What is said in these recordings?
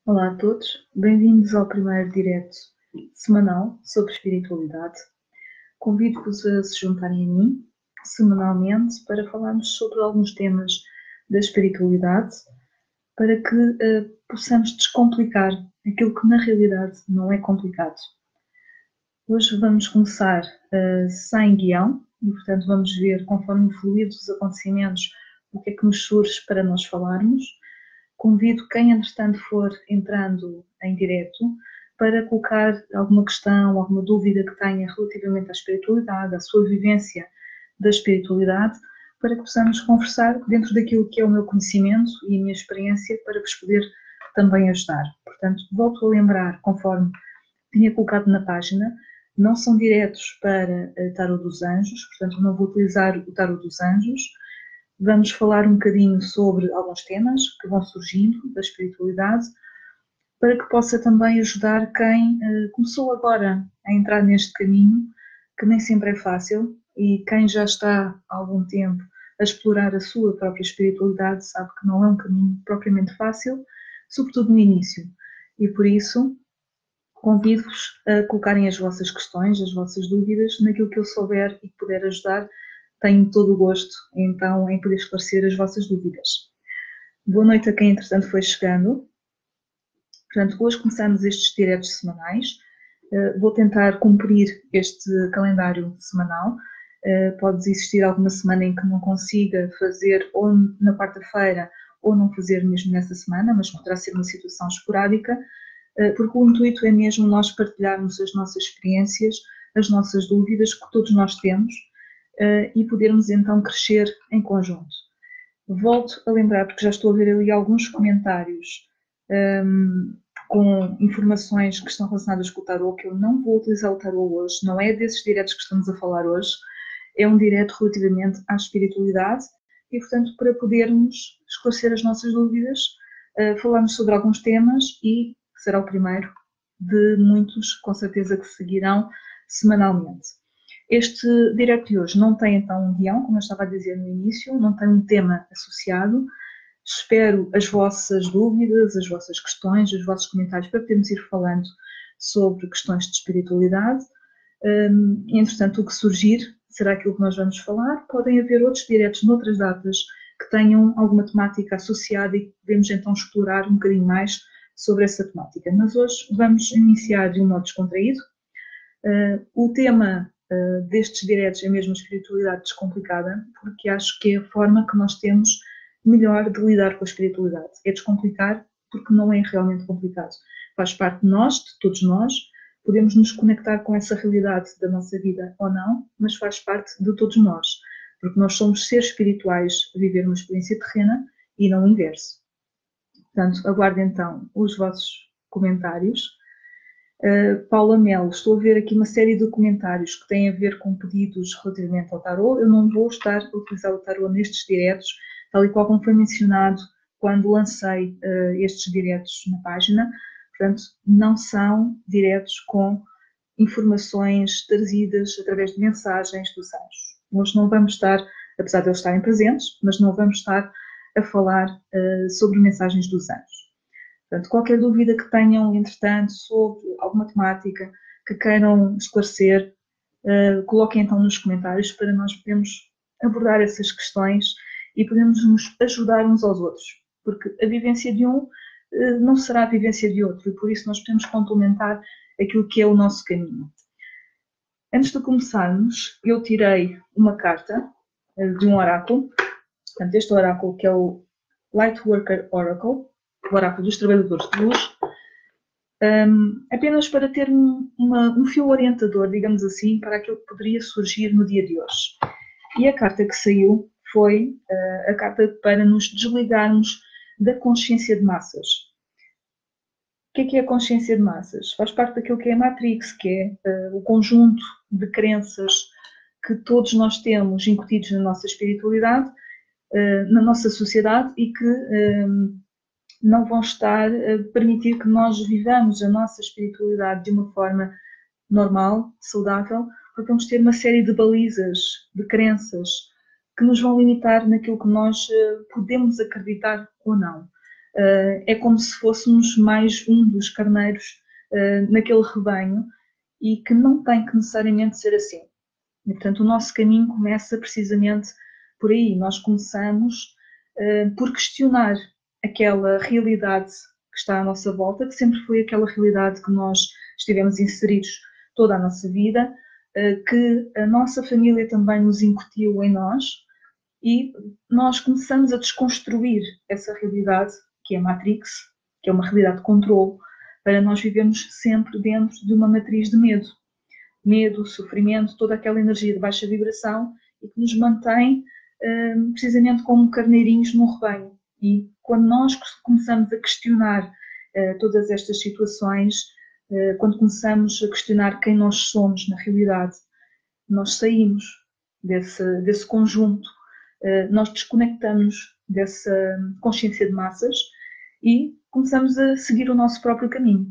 Olá a todos, bem-vindos ao primeiro direto semanal sobre espiritualidade. Convido-vos a se juntarem a mim semanalmente para falarmos sobre alguns temas da espiritualidade, para que possamos descomplicar aquilo que na realidade não é complicado. Hoje vamos começar sem guião e, portanto, vamos ver, conforme o fluir dos acontecimentos, o que é que nos surge para nós falarmos. Convido quem, entretanto, for entrando em direto para colocar alguma questão, alguma dúvida que tenha relativamente à espiritualidade, à sua vivência da espiritualidade, para que possamos conversar dentro daquilo que é o meu conhecimento e a minha experiência para vos poder também ajudar. Portanto, volto a lembrar, conforme tinha colocado na página, não são diretos para Tarot dos Anjos, portanto não vou utilizar o Tarot dos Anjos. Vamos falar um bocadinho sobre alguns temas que vão surgindo da espiritualidade, para que possa também ajudar quem começou agora a entrar neste caminho, que nem sempre é fácil, e quem já está há algum tempo a explorar a sua própria espiritualidade sabe que não é um caminho propriamente fácil, sobretudo no início. E por isso convido-vos a colocarem as vossas questões, as vossas dúvidas, naquilo que eu souber e puder ajudar. Tenho todo o gosto, então, em poder esclarecer as vossas dúvidas. Boa noite a quem, entretanto, foi chegando. Portanto, hoje começamos estes diretos semanais. Vou tentar cumprir este calendário semanal. Pode existir alguma semana em que não consiga fazer ou na quarta-feira ou não fazer mesmo nessa semana, mas poderá ser uma situação esporádica, porque o intuito é mesmo nós partilharmos as nossas experiências, as nossas dúvidas que todos nós temos e podermos então crescer em conjunto. Volto a lembrar, porque já estou a ver ali alguns comentários com informações que estão relacionadas com o tarot, que eu não vou utilizar o tarot hoje, não é desses diretos que estamos a falar hoje, é um direto relativamente à espiritualidade e, portanto, para podermos esclarecer as nossas dúvidas, falarmos sobre alguns temas e será o primeiro de muitos, com certeza, que seguirão semanalmente. Este direto de hoje não tem então um guião, como eu estava a dizer no início, não tem um tema associado. Espero as vossas dúvidas, as vossas questões, os vossos comentários para podermos ir falando sobre questões de espiritualidade. Entretanto, o que surgir será aquilo que nós vamos falar. Podem haver outros diretos noutras datas que tenham alguma temática associada e podemos então explorar um bocadinho mais sobre essa temática. Mas hoje vamos iniciar de um modo descontraído. O tema destes diretos é mesmo a espiritualidade descomplicada, porque acho que é a forma que nós temos melhor de lidar com a espiritualidade. É descomplicar porque não é realmente complicado. Faz parte de nós, de todos nós, podemos nos conectar com essa realidade da nossa vida ou não, mas faz parte de todos nós, porque nós somos seres espirituais a viver uma experiência terrena e não o inverso. Portanto, aguardo então os vossos comentários. Paula Melo, estou a ver aqui uma série de comentários que têm a ver com pedidos relativamente ao tarot. Eu não vou estar a utilizar o tarot nestes diretos, tal e qual como foi mencionado quando lancei estes diretos na página. Portanto, não são diretos com informações trazidas através de mensagens dos anjos. Hoje não vamos estar, apesar de eles estarem presentes, mas não vamos estar a falar sobre mensagens dos anjos. Portanto, qualquer dúvida que tenham, entretanto, sobre alguma temática que queiram esclarecer, coloquem então nos comentários para nós podermos abordar essas questões e podermos nos ajudar uns aos outros. Porque a vivência de um não será a vivência de outro e por isso nós podemos complementar aquilo que é o nosso caminho. Antes de começarmos, eu tirei uma carta de um oráculo. Portanto, este oráculo que é o Lightworker Oracle, o oráculo dos trabalhadores de luz, apenas para ter um fio orientador, digamos assim, para aquilo que poderia surgir no dia de hoje. E a carta que saiu foi a carta para nos desligarmos da consciência de massas. O que é a consciência de massas? Faz parte daquilo que é a Matrix, que é o conjunto de crenças que todos nós temos incutidos na nossa espiritualidade, na nossa sociedade e que não vão estar a permitir que nós vivamos a nossa espiritualidade de uma forma normal, saudável, porque vamos ter uma série de balizas, de crenças que nos vão limitar naquilo que nós podemos acreditar ou não. É como se fôssemos mais um dos carneiros naquele rebanho e que não tem que necessariamente ser assim. E, portanto, o nosso caminho começa precisamente por aí. Nós começamos por questionar aquela realidade que está à nossa volta, que sempre foi aquela realidade que nós estivemos inseridos toda a nossa vida, que a nossa família também nos incutiu em nós, e nós começamos a desconstruir essa realidade, que é a Matrix, que é uma realidade de controle, para nós vivermos sempre dentro de uma matriz de medo. Medo, sofrimento, toda aquela energia de baixa vibração e que nos mantém precisamente como carneirinhos num rebanho. E quando nós começamos a questionar todas estas situações, quando começamos a questionar quem nós somos na realidade, nós saímos desse conjunto, nós desconectamos dessa consciência de massas e começamos a seguir o nosso próprio caminho.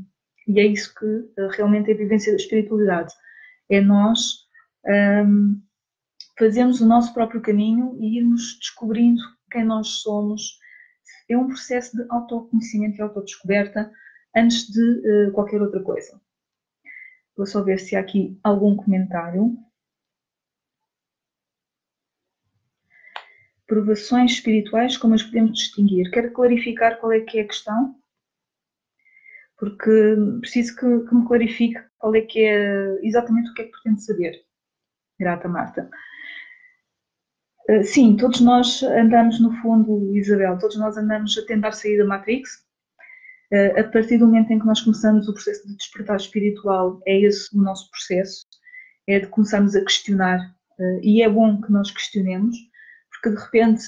E é isso que realmente é a vivência da espiritualidade. É nós fazermos o nosso próprio caminho e irmos descobrindo quem nós somos. É um processo de autoconhecimento e autodescoberta antes de qualquer outra coisa. Vou só ver se há aqui algum comentário. Provações espirituais, como as podemos distinguir? Quero clarificar qual é que é a questão, porque preciso que me clarifique qual é que é exatamente o que é que pretende saber. Grata, Marta. Sim, todos nós andamos, no fundo, Isabel, todos nós andamos a tentar sair da Matrix. A partir do momento em que nós começamos o processo de despertar espiritual, é esse o nosso processo, é de começarmos a questionar, e é bom que nós questionemos, porque de repente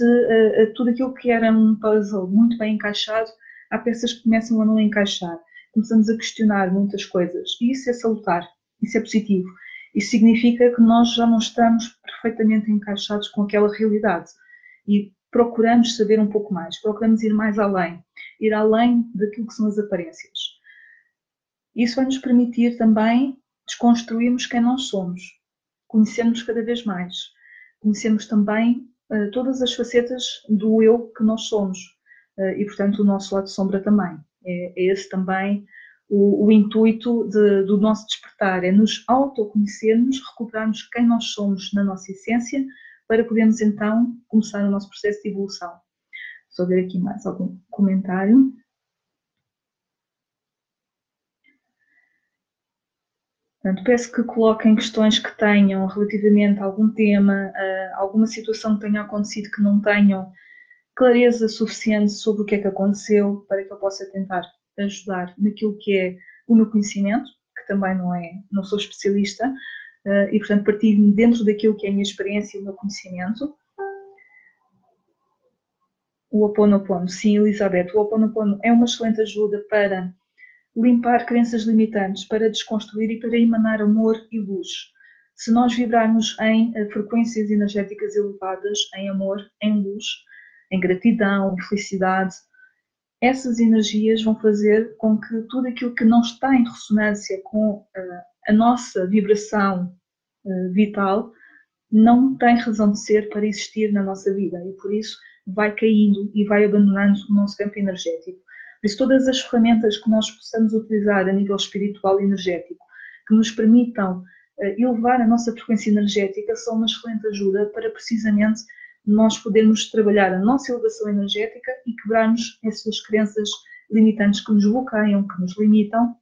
tudo aquilo que era um puzzle muito bem encaixado, há peças que começam a não encaixar. Começamos a questionar muitas coisas, e isso é salutar, isso é positivo. Isso significa que nós já não estamos perfeitamente encaixados com aquela realidade e procuramos saber um pouco mais, procuramos ir mais além, ir além daquilo que são as aparências. Isso vai nos permitir também desconstruirmos quem nós somos, conhecermos cada vez mais, conhecermos também todas as facetas do eu que nós somos e, portanto, o nosso lado de sombra também. É esse também o intuito do nosso despertar, é nos autoconhecermos, recuperarmos quem nós somos na nossa essência, para podermos então começar o nosso processo de evolução. Só ver aqui mais algum comentário. Portanto, peço que coloquem questões que tenham relativamente a algum tema, alguma situação que tenha acontecido que não tenham clareza suficiente sobre o que é que aconteceu, para que eu possa tentar ajudar naquilo que é o meu conhecimento, que também não sou especialista, e portanto partilho dentro daquilo que é a minha experiência e o meu conhecimento. O Ho Oponopono, sim, Elizabeth, o Ho Oponopono é uma excelente ajuda para limpar crenças limitantes, para desconstruir e para emanar amor e luz. Se nós vibrarmos em frequências energéticas elevadas, em amor, em luz, em gratidão, em felicidade, essas energias vão fazer com que tudo aquilo que não está em ressonância com a nossa vibração vital não tem razão de ser para existir na nossa vida, e por isso vai caindo e vai abandonando o nosso campo energético. Por isso, todas as ferramentas que nós possamos utilizar a nível espiritual e energético, que nos permitam elevar a nossa frequência energética, são uma excelente ajuda para precisamente nós podermos trabalhar a nossa elevação energética e quebrarmos essas crenças limitantes que nos bloqueiam, que nos limitam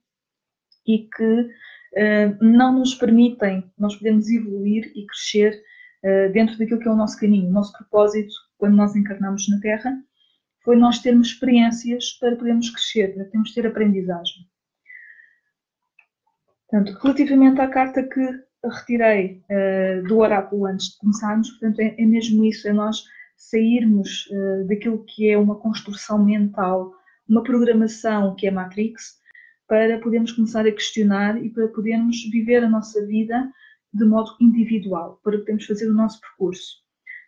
e que não nos permitem nós podermos evoluir e crescer dentro daquilo que é o nosso caminho. O nosso propósito, quando nós encarnamos na Terra, foi nós termos experiências para podermos crescer, para podermos ter aprendizagem. Portanto, relativamente à carta que retirei do oráculo antes de começarmos, portanto, é mesmo isso, é nós sairmos daquilo que é uma construção mental, uma programação que é Matrix, para podermos começar a questionar e para podermos viver a nossa vida de modo individual, para podermos fazer o nosso percurso.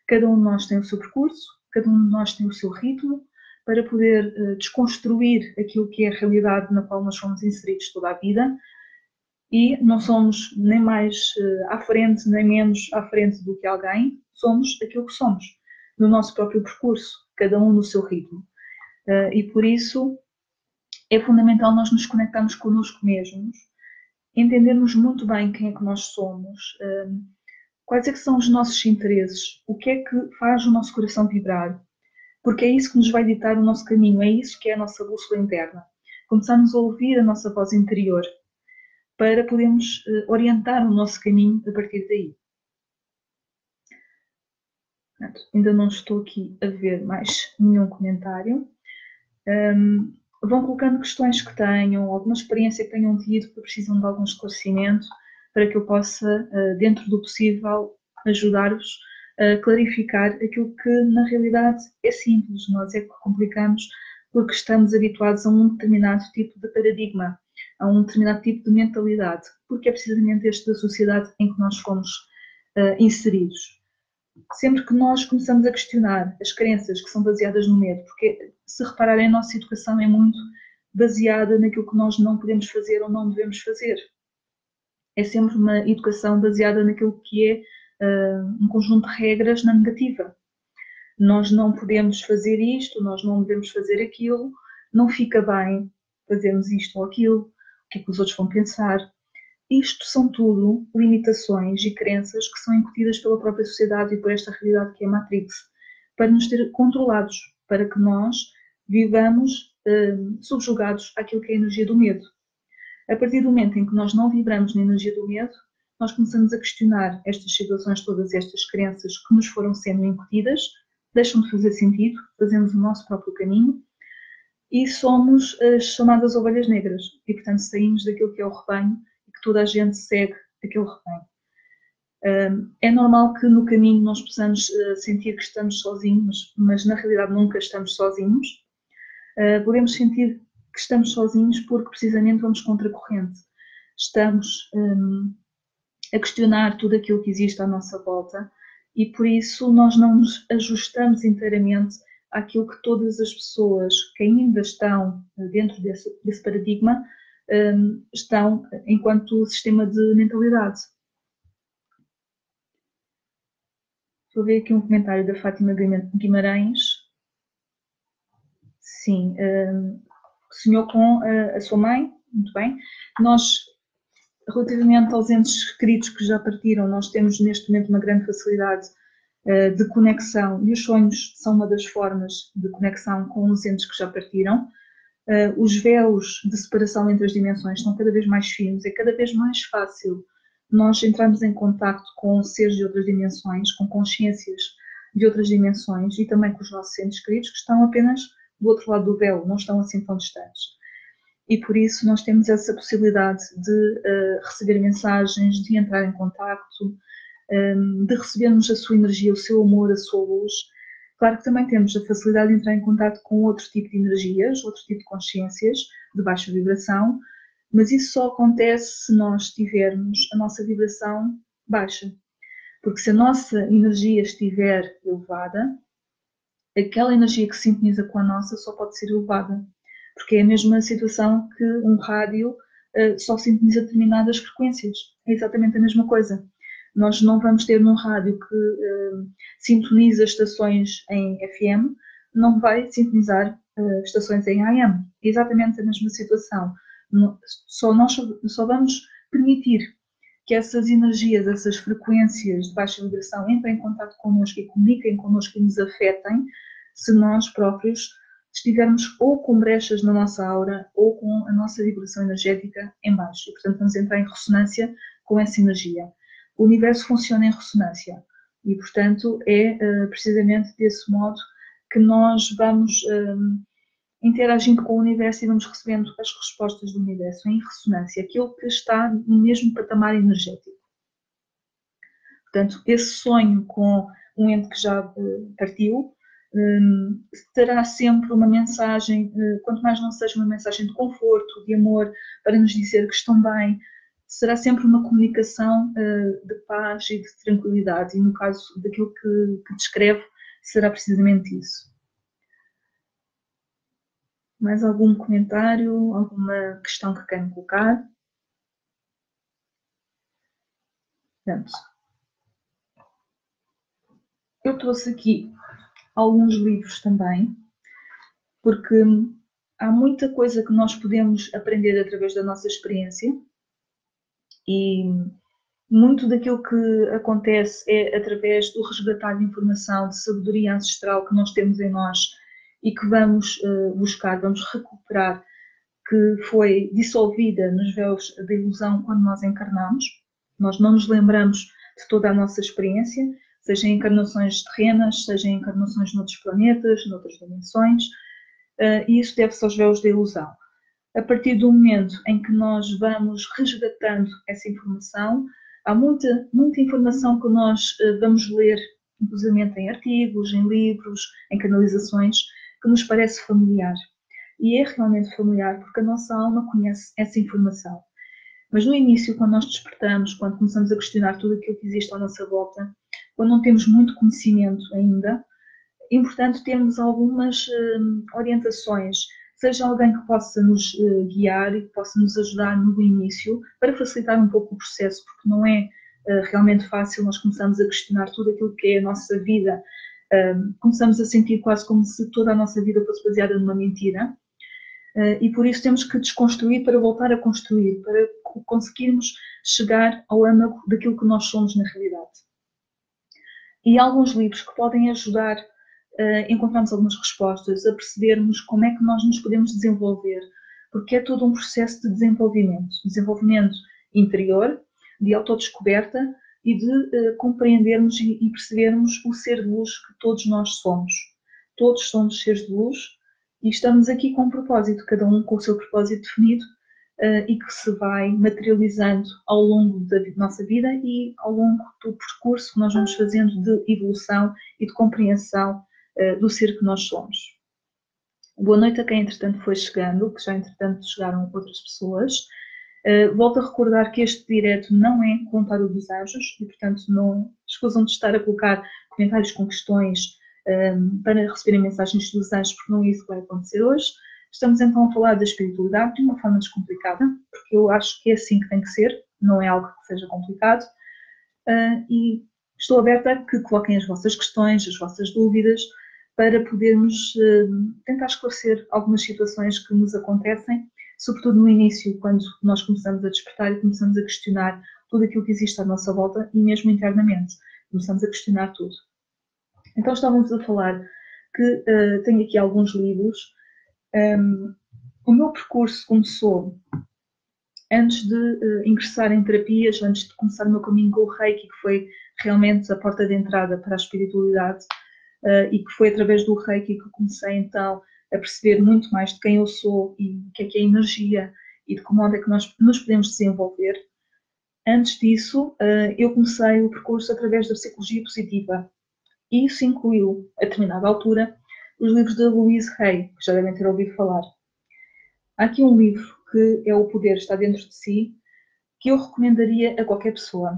Cada um de nós tem o seu percurso, cada um de nós tem o seu ritmo, para poder desconstruir aquilo que é a realidade na qual nós fomos inseridos toda a vida, e não somos nem mais à frente, nem menos à frente do que alguém, somos aquilo que somos, no nosso próprio percurso, cada um no seu ritmo. E por isso é fundamental nós nos conectarmos connosco mesmos, entendermos muito bem quem é que nós somos, quais é que são os nossos interesses, o que é que faz o nosso coração vibrar, porque é isso que nos vai ditar o nosso caminho, é isso que é a nossa bússola interna. Começarmos a ouvir a nossa voz interior para podermos orientar o nosso caminho a partir daí. Portanto, ainda não estou aqui a ver mais nenhum comentário. Vão colocando questões que tenham, alguma experiência que tenham tido, que precisam de algum esclarecimento, para que eu possa, dentro do possível, ajudar-vos a clarificar aquilo que na realidade é simples. Nós é que complicamos porque estamos habituados a um determinado tipo de paradigma, a um determinado tipo de mentalidade, porque é precisamente este da sociedade em que nós fomos inseridos. Sempre que nós começamos a questionar as crenças que são baseadas no medo, porque se repararem, a nossa educação é muito baseada naquilo que nós não podemos fazer ou não devemos fazer. É sempre uma educação baseada naquilo que é um conjunto de regras na negativa. Nós não podemos fazer isto, nós não devemos fazer aquilo, não fica bem fazermos isto ou aquilo, o que é que os outros vão pensar. Isto são tudo limitações e crenças que são incutidas pela própria sociedade e por esta realidade que é a Matrix, para nos ter controlados, para que nós vivamos subjugados àquilo que é a energia do medo. A partir do momento em que nós não vibramos na energia do medo, nós começamos a questionar estas situações todas, estas crenças que nos foram sendo incutidas, deixam de fazer sentido, fazemos o nosso próprio caminho e somos as chamadas ovelhas negras. E, portanto, saímos daquilo que é o rebanho e que toda a gente segue aquele rebanho. É normal que no caminho nós possamos sentir que estamos sozinhos, mas na realidade nunca estamos sozinhos. Podemos sentir que estamos sozinhos porque precisamente vamos contra a corrente. Estamos a questionar tudo aquilo que existe à nossa volta e por isso nós não nos ajustamos inteiramente àquilo que todas as pessoas que ainda estão dentro desse paradigma estão enquanto sistema de mentalidade. Estou a ver aqui um comentário da Fátima Guimarães. Sim, sonhou com a sua mãe, muito bem. Nós, relativamente aos entes queridos que já partiram, nós temos neste momento uma grande facilidade de conexão, e os sonhos são uma das formas de conexão com os entes que já partiram. Os véus de separação entre as dimensões estão cada vez mais finos, é cada vez mais fácil nós entrarmos em contacto com seres de outras dimensões, com consciências de outras dimensões e também com os nossos entes queridos que estão apenas do outro lado do véu, não estão assim tão distantes. E por isso nós temos essa possibilidade de receber mensagens, de entrar em contacto, de recebermos a sua energia, o seu amor, a sua luz. Claro que também temos a facilidade de entrar em contato com outro tipo de energias, outro tipo de consciências de baixa vibração, mas isso só acontece se nós tivermos a nossa vibração baixa. Porque se a nossa energia estiver elevada, aquela energia que se sintoniza com a nossa só pode ser elevada. Porque é a mesma situação que um rádio só sintoniza determinadas frequências. É exatamente a mesma coisa. Nós não vamos ter num rádio que sintoniza estações em FM, não vai sintonizar estações em AM. É exatamente a mesma situação. Nós só vamos permitir que essas energias, essas frequências de baixa vibração entrem em contato connosco e comuniquem connosco e nos afetem se nós próprios estivermos ou com brechas na nossa aura ou com a nossa vibração energética em baixo. E, portanto, vamos entrar em ressonância com essa energia. O universo funciona em ressonância e, portanto, é precisamente desse modo que nós vamos interagindo com o universo e vamos recebendo as respostas do universo em ressonância, aquilo que está no mesmo patamar energético. Portanto, esse sonho com um ente que já partiu terá sempre uma mensagem, quanto mais não seja uma mensagem de conforto, de amor, para nos dizer que estão bem, será sempre uma comunicação de paz e de tranquilidade, e no caso daquilo que descreve, será precisamente isso. Mais algum comentário, alguma questão que queiram colocar? Portanto, eu trouxe aqui alguns livros também, porque há muita coisa que nós podemos aprender através da nossa experiência e muito daquilo que acontece é através do resgatar de informação, de sabedoria ancestral que nós temos em nós e que vamos buscar, vamos recuperar, que foi dissolvida nos véus da ilusão quando nós encarnamos. Nós não nos lembramos de toda a nossa experiência, seja em encarnações terrenas, seja em encarnações noutros planetas, noutras dimensões, e isso deve-se aos véus da ilusão. A partir do momento em que nós vamos resgatando essa informação, há muita informação que nós vamos ler, inclusive em artigos, em livros, em canalizações, que nos parece familiar. E é realmente familiar porque a nossa alma conhece essa informação. Mas no início, quando nós despertamos, quando começamos a questionar tudo aquilo que existe à nossa volta, quando não temos muito conhecimento ainda, é importante termos algumas orientações, seja alguém que possa nos guiar e que possa nos ajudar no início, para facilitar um pouco o processo, porque não é realmente fácil. Nós começamos a questionar tudo aquilo que é a nossa vida, começamos a sentir quase como se toda a nossa vida fosse baseada numa mentira, e por isso temos que desconstruir para voltar a construir, para conseguirmos chegar ao âmago daquilo que nós somos na realidade. E há alguns livros que podem ajudar a encontrarmos algumas respostas, a percebermos como é que nós nos podemos desenvolver, porque é todo um processo de desenvolvimento interior, de autodescoberta e de compreendermos e percebermos o ser de luz que todos nós somos. Todos somos seres de luz e estamos aqui com um propósito, cada um com o seu propósito definido, e que se vai materializando ao longo da nossa vida e ao longo do percurso que nós vamos fazendo de evolução e de compreensão do ser que nós somos. Boa noite a quem entretanto foi chegando, que já entretanto chegaram outras pessoas. Volto a recordar que este direto não é comentário dos anjos e, portanto, não escusam de estar a colocar comentários com questões para receberem mensagens dos anjos, porque não é isso que vai acontecer hoje. Estamos então a falar da espiritualidade de uma forma descomplicada, porque eu acho que é assim que tem que ser, não é algo que seja complicado, e estou aberta a que coloquem as vossas questões, as vossas dúvidas, para podermos tentar esclarecer algumas situações que nos acontecem, sobretudo no início, quando nós começamos a despertar e começamos a questionar tudo aquilo que existe à nossa volta e mesmo internamente, começamos a questionar tudo. Então estávamos a falar que tenho aqui alguns livros. O meu percurso começou antes de ingressar em terapias, antes de começar o meu caminho com o Reiki, que foi realmente a porta de entrada para a espiritualidade, e que foi através do Reiki que eu comecei então a perceber muito mais de quem eu sou e o que é energia e de que modo é que nós nos podemos desenvolver. Antes disso, eu comecei o percurso através da psicologia positiva, e isso incluiu, a determinada altura, os livros de Louise Hay, que já devem ter ouvido falar. Há aqui um livro que é O Poder Está Dentro de Si, que eu recomendaria a qualquer pessoa.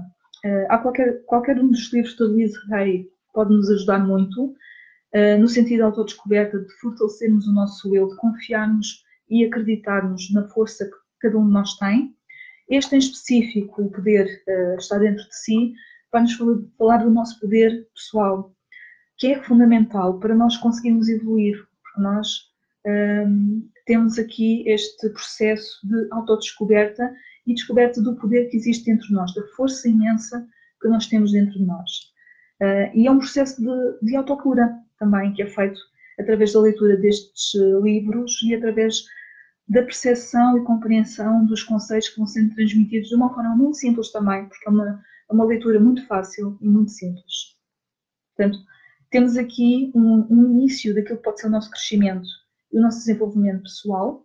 Há qualquer um dos livros de Louise Hay pode nos ajudar muito, no sentido de autodescoberta, de fortalecermos o nosso eu, de confiarmos e acreditarmos na força que cada um de nós tem. Este em específico, O Poder Está Dentro de Si, vai-nos falar do nosso poder pessoal, que é fundamental para nós conseguirmos evoluir, porque nós temos aqui este processo de autodescoberta e descoberta do poder que existe dentro de nós, da força imensa que nós temos dentro de nós. E é um processo de autocura também, que é feito através da leitura destes livros e através da percepção e compreensão dos conceitos que vão sendo transmitidos de uma forma muito simples também, porque é uma leitura muito fácil e muito simples. Portanto, temos aqui um início daquilo que pode ser o nosso crescimento e o nosso desenvolvimento pessoal,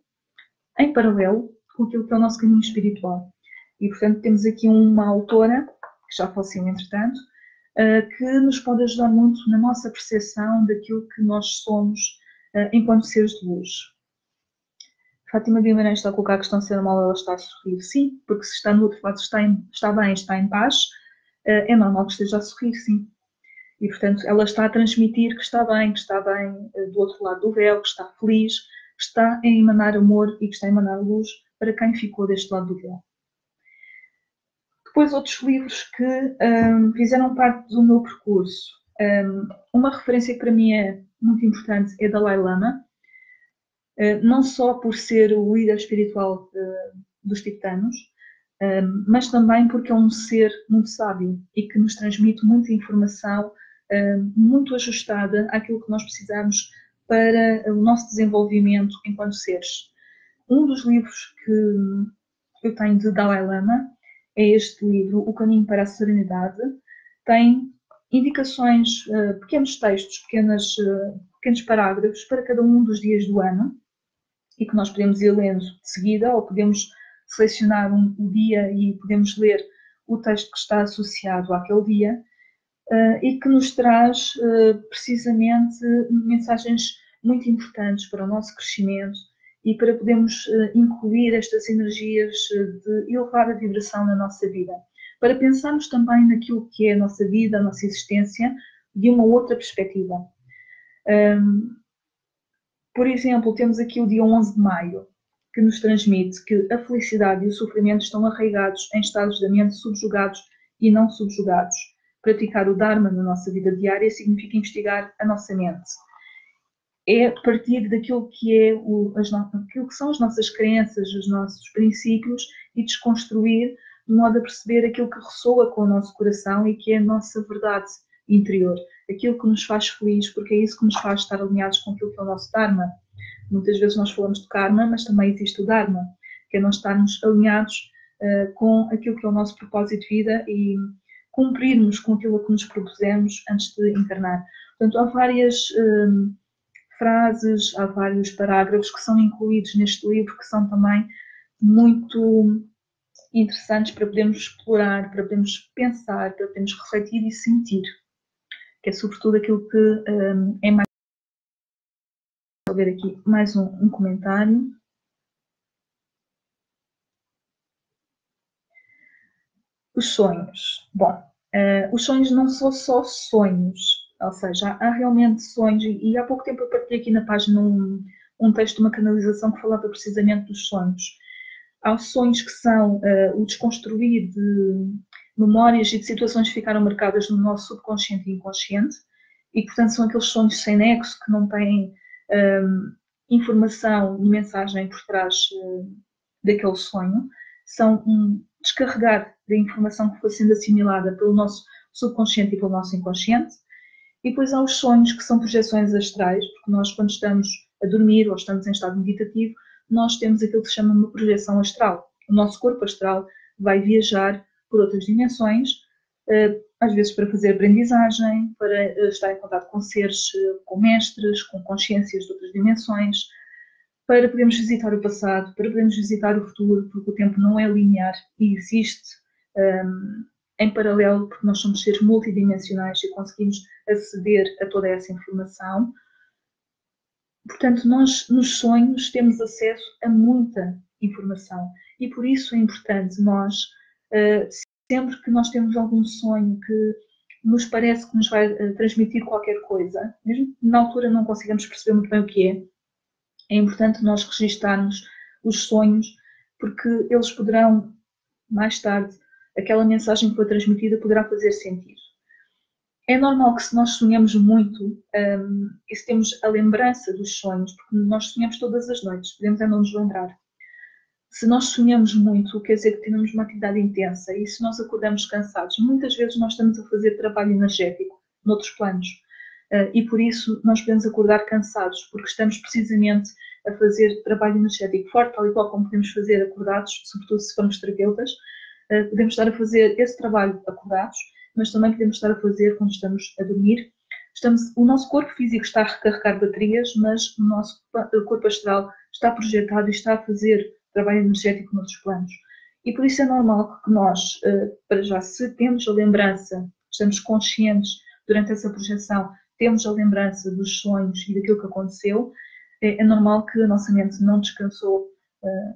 em paralelo com aquilo que é o nosso caminho espiritual. E, portanto, temos aqui uma autora, que já faleceu entretanto, que nos pode ajudar muito na nossa percepção daquilo que nós somos enquanto seres de luz. Fátima Guimarães está a colocar a questão se é normal ela está a sorrir. Sim, porque se está no outro lado, está bem, está em paz, é normal que esteja a sorrir, sim. E, portanto, ela está a transmitir que está bem do outro lado do véu, que está feliz, que está a emanar amor e que está a emanar luz para quem ficou deste lado do véu. Depois, outros livros que fizeram parte do meu percurso. Uma referência que para mim é muito importante é Dalai Lama. não só por ser o líder espiritual dos tibetanos, mas também porque é um ser muito sábio e que nos transmite muita informação muito ajustada àquilo que nós precisamos para o nosso desenvolvimento enquanto seres. Um dos livros que eu tenho de Dalai Lama é este livro, O Caminho para a Serenidade. Tem indicações, pequenos textos, pequenos parágrafos para cada um dos dias do ano e que nós podemos ir lendo de seguida ou podemos selecionar o dia e podemos ler o texto que está associado àquele dia e que nos traz precisamente mensagens muito importantes para o nosso crescimento e para podermos incluir estas energias de elevada vibração na nossa vida. Para pensarmos também naquilo que é a nossa vida, a nossa existência, de uma outra perspectiva. Por exemplo, temos aqui o dia 11 de maio, que nos transmite que a felicidade e o sofrimento estão arraigados em estados da mente subjugados e não subjugados. Praticar o Dharma na nossa vida diária significa investigar a nossa mente. É partir daquilo que, aquilo que são as nossas crenças, os nossos princípios e desconstruir de modo a perceber aquilo que ressoa com o nosso coração e que é a nossa verdade interior. Aquilo que nos faz feliz, porque é isso que nos faz estar alinhados com aquilo que é o nosso Dharma. Muitas vezes nós falamos de Karma, mas também existe o Dharma, que é nós estarmos alinhados com aquilo que é o nosso propósito de vida e cumprirmos com aquilo que nos propusemos antes de encarnar. Portanto, há várias frases, há vários parágrafos que são incluídos neste livro que são também muito interessantes para podermos explorar, para podermos pensar, para podermos refletir e sentir, que é sobretudo aquilo que é mais... Vou ver aqui mais um comentário. Os sonhos. Bom, os sonhos não são só sonhos, ou seja, há realmente sonhos, e há pouco tempo eu partilhei aqui na página um texto de uma canalização que falava precisamente dos sonhos. Há sonhos que são o desconstruir de memórias e de situações que ficaram marcadas no nosso subconsciente e inconsciente, e portanto são aqueles sonhos sem nexo, que não têm informação e mensagem por trás daquele sonho. São descarregar da informação que foi sendo assimilada pelo nosso subconsciente e pelo nosso inconsciente. E depois há os sonhos, que são projeções astrais, porque nós, quando estamos a dormir ou estamos em estado meditativo, nós temos aquilo que se chama uma projeção astral. O nosso corpo astral vai viajar por outras dimensões, às vezes para fazer aprendizagem, para estar em contato com seres, com mestres, com consciências de outras dimensões, para podermos visitar o passado, para podermos visitar o futuro, porque o tempo não é linear e existe em paralelo, porque nós somos seres multidimensionais e conseguimos aceder a toda essa informação. Portanto, nós nos sonhos temos acesso a muita informação e por isso é importante nós, sempre que nós temos algum sonho que nos parece que nos vai transmitir qualquer coisa, mesmo que na altura não consigamos perceber muito bem o que é importante nós registarmos os sonhos, porque eles poderão, mais tarde, aquela mensagem que foi transmitida poderá fazer sentido. É normal que se nós sonhamos muito, e se temos a lembrança dos sonhos, porque nós sonhamos todas as noites, podemos não nos lembrar. Se nós sonhamos muito, quer dizer que temos uma atividade intensa, e se nós acordamos cansados, muitas vezes nós estamos a fazer trabalho energético noutros planos, e por isso nós podemos acordar cansados, porque estamos precisamente a fazer trabalho energético forte, tal e qual como podemos fazer acordados, sobretudo se formos terapeutas, podemos estar a fazer esse trabalho acordados, mas também podemos estar a fazer quando estamos a dormir. O nosso corpo físico está a recarregar baterias, mas o nosso corpo astral está projetado e está a fazer trabalho energético noutros planos. E por isso é normal que nós, para já, se temos a lembrança, estamos conscientes durante essa projeção, temos a lembrança dos sonhos e daquilo que aconteceu, é normal que a nossa mente não descansou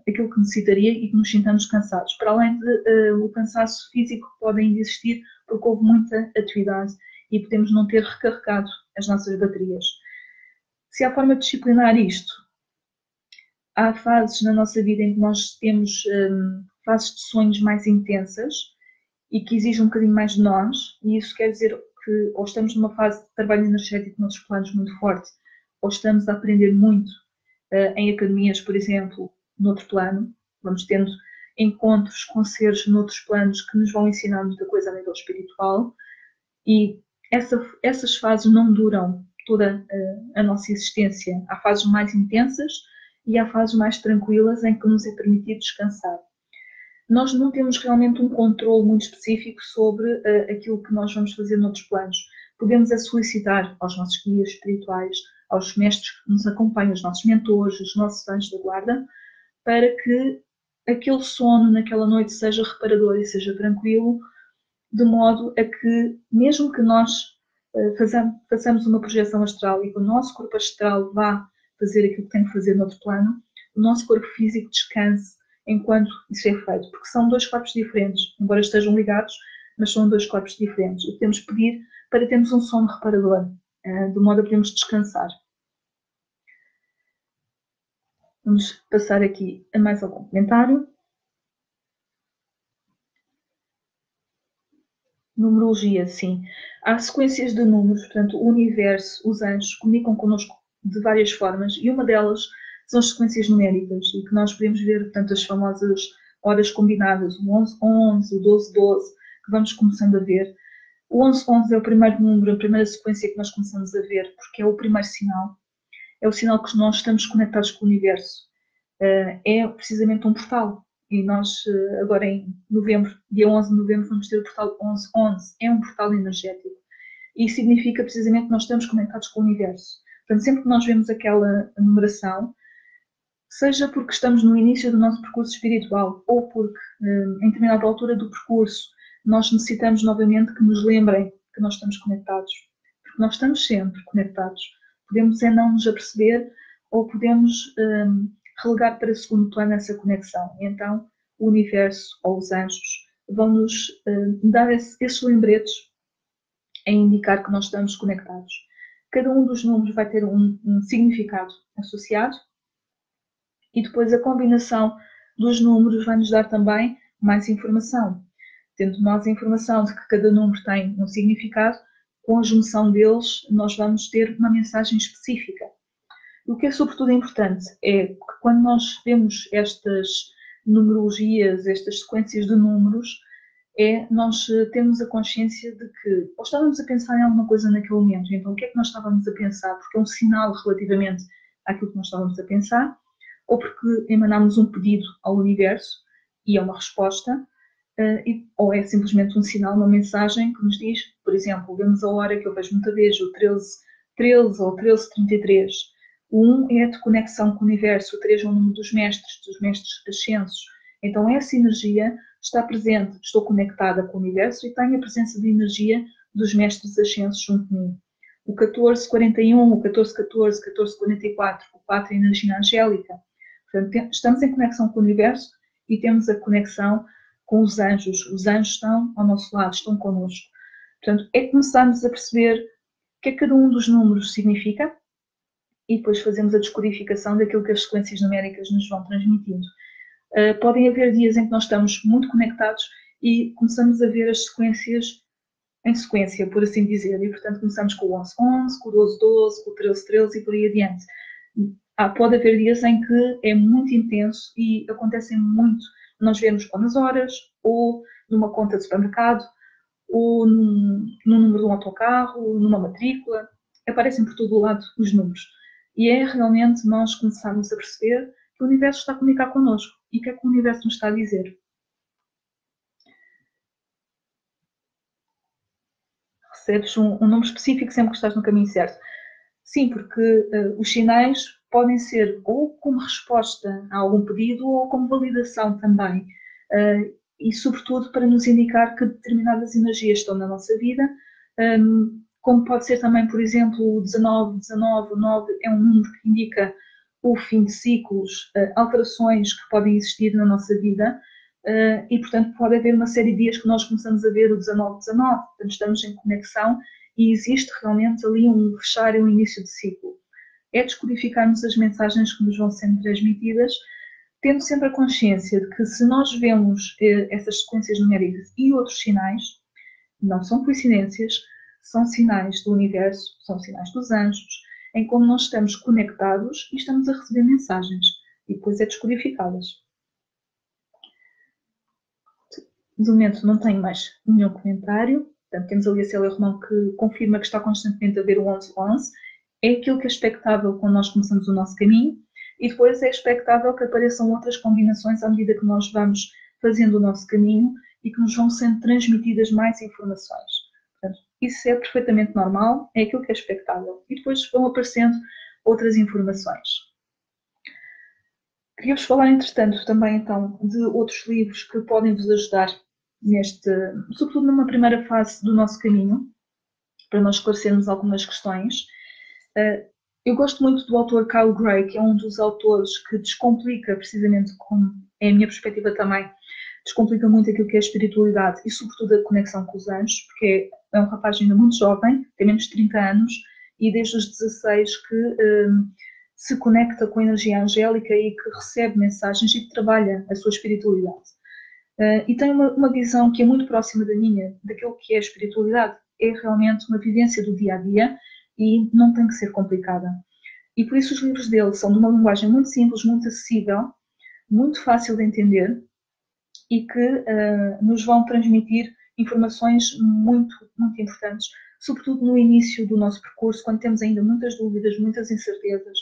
aquilo que necessitaria e que nos sintamos cansados. Para além do cansaço físico que pode ainda existir, porque houve muita atividade e podemos não ter recarregado as nossas baterias. Se há forma de disciplinar isto, há fases na nossa vida em que nós temos fases de sonhos mais intensas e que exigem um bocadinho mais de nós, e isso quer dizer que ou estamos numa fase de trabalho energético noutros planos muito forte, ou estamos a aprender muito em academias, por exemplo, noutro plano, vamos tendo encontros com seres noutros planos que nos vão ensinar muita coisa a nível espiritual, e essas fases não duram toda a nossa existência. Há fases mais intensas e há fases mais tranquilas em que nos é permitido descansar. Nós não temos realmente um controle muito específico sobre aquilo que nós vamos fazer noutros planos. Podemos solicitar aos nossos guias espirituais, aos mestres que nos acompanham, os nossos mentores, os nossos anjos da guarda, para que aquele sono naquela noite seja reparador e seja tranquilo, de modo a que, mesmo que nós façamos uma projeção astral e que o nosso corpo astral vá fazer aquilo que tem que fazer no outro plano, o nosso corpo físico descanse enquanto isso é feito, porque são dois corpos diferentes, embora estejam ligados, mas são dois corpos diferentes. E podemos pedir para termos um sono reparador, de modo a podermos descansar. Vamos passar aqui a mais algum comentário. Numerologia, sim. Há sequências de números, portanto, o universo, os anjos, comunicam connosco de várias formas e uma delas são as sequências numéricas e que nós podemos ver, portanto, as famosas horas combinadas, o 11-11, o 12-12, que vamos começando a ver. O 11-11 é o primeiro número, a primeira sequência que nós começamos a ver, porque é o primeiro sinal. É o sinal que nós estamos conectados com o universo. É precisamente um portal. E nós, agora em novembro, dia 11 de novembro, vamos ter o portal 11-11. É um portal energético. E significa precisamente que nós estamos conectados com o universo. Portanto, sempre que nós vemos aquela numeração, seja porque estamos no início do nosso percurso espiritual ou porque, em determinada altura do percurso, nós necessitamos novamente que nos lembrem que nós estamos conectados. Porque nós estamos sempre conectados. Podemos não nos aperceber ou podemos relegar para segundo plano essa conexão. E então, o universo ou os anjos vão nos dar esses lembretes a indicar que nós estamos conectados. Cada um dos números vai ter um significado associado e depois a combinação dos números vai nos dar também mais informação. Tendo nós a informação de que cada número tem um significado, com a junção deles nós vamos ter uma mensagem específica. O que é sobretudo importante é que quando nós vemos estas numerologias, estas sequências de números, nós termos a consciência de que ou estávamos a pensar em alguma coisa naquele momento, então o que é que nós estávamos a pensar, porque é um sinal relativamente àquilo que nós estávamos a pensar, ou porque emanámos um pedido ao universo e é uma resposta, ou é simplesmente um sinal, uma mensagem que nos diz, por exemplo, vemos a hora que eu vejo muita vez, o 13 ou 13:33. O 1 é de conexão com o universo, o 3 é o número dos mestres ascensos. Então essa energia está presente, estou conectada com o universo e tenho a presença de energia dos mestres ascensos junto de mim. O 14:41, o 14:14, 14:44, o 4 é a energia angélica. Portanto, estamos em conexão com o universo e temos a conexão com os anjos. Os anjos estão ao nosso lado, estão connosco. Portanto, é começarmos a perceber o que é que cada um dos números significa e depois fazemos a descodificação daquilo que as sequências numéricas nos vão transmitindo. Podem haver dias em que nós estamos muito conectados e começamos a ver as sequências em sequência, por assim dizer. E, portanto, começamos com o 11-11, com o 12-12, com o 13-13 e por aí adiante. Pode haver dias em que é muito intenso e acontecem muito. Nós vemos ou nas horas, ou numa conta de supermercado, ou no número de um autocarro, ou numa matrícula. Aparecem por todo o lado os números. E é realmente nós começarmos a perceber que o universo está a comunicar connosco. E o que é que o universo nos está a dizer? Recebes um número específico sempre que estás no caminho certo. Sim, porque os sinais podem ser ou como resposta a algum pedido ou como validação também. E, sobretudo, para nos indicar que determinadas energias estão na nossa vida, como pode ser também, por exemplo, o 19, o 9 é um número que indica o fim de ciclos, alterações que podem existir na nossa vida, e, portanto, pode haver uma série de dias que nós começamos a ver o 19, portanto, estamos em conexão e existe realmente ali um fechar e um início de ciclo. É descodificarmos as mensagens que nos vão sendo transmitidas, tendo sempre a consciência de que se nós vemos essas sequências numéricas e outros sinais, não são coincidências, são sinais do universo, são sinais dos anjos, em como nós estamos conectados e estamos a receber mensagens e depois é descodificadas. De momento não tenho mais nenhum comentário. Portanto, temos ali a Célia Romão que confirma que está constantemente a ver o 11-11. É aquilo que é expectável quando nós começamos o nosso caminho e depois é expectável que apareçam outras combinações à medida que nós vamos fazendo o nosso caminho e que nos vão sendo transmitidas mais informações. Portanto, isso é perfeitamente normal, é aquilo que é expectável. E depois vão aparecendo outras informações. Queria-vos falar, entretanto, também então de outros livros que podem vos ajudar sobretudo numa primeira fase do nosso caminho, para nós esclarecermos algumas questões. Eu gosto muito do autor Kyle Gray, que é um dos autores que descomplica, precisamente como é a minha perspectiva também, descomplica muito aquilo que é a espiritualidade e sobretudo a conexão com os anjos, porque é um rapaz ainda muito jovem, tem menos de 30 anos, e desde os 16 que se conecta com a energia angélica e que recebe mensagens e que trabalha a sua espiritualidade. E tem uma visão que é muito próxima da minha, daquilo que é a espiritualidade. É realmente uma vivência do dia-a-dia e não tem que ser complicada. E por isso os livros dele são de uma linguagem muito simples, muito acessível, muito fácil de entender e que nos vão transmitir informações muito, muito importantes, sobretudo no início do nosso percurso, quando temos ainda muitas dúvidas, muitas incertezas,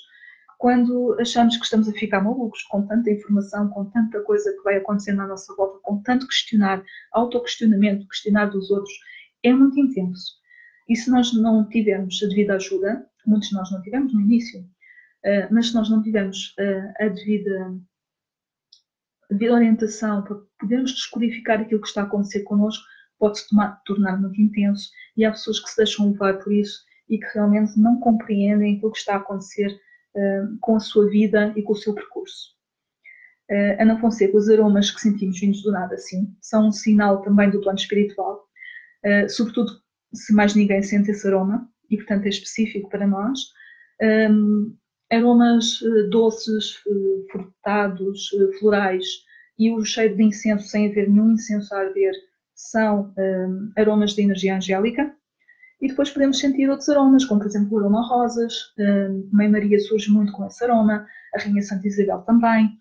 quando achamos que estamos a ficar malucos com tanta informação, com tanta coisa que vai acontecendo à nossa volta, com tanto questionar, autoquestionamento, questionar dos outros, é muito intenso. E se nós não tivermos a devida ajuda, muitos de nós não tivemos no início, mas se nós não tivermos a devida orientação para podermos descodificar aquilo que está a acontecer connosco, pode-se tornar muito intenso e há pessoas que se deixam levar por isso e que realmente não compreendem aquilo que está a acontecer com a sua vida e com o seu percurso. Ana Fonseca, os aromas que sentimos vindos do nada, sim, são um sinal também do plano espiritual, sobretudo se mais ninguém sente esse aroma e, portanto, é específico para nós. Aromas doces, frutados, florais e o cheiro de incenso sem haver nenhum incenso a arder são aromas de energia angélica. E depois podemos sentir outros aromas, como por exemplo o aroma a rosas, Mãe Maria surge muito com esse aroma, a Rainha Santa Isabel também.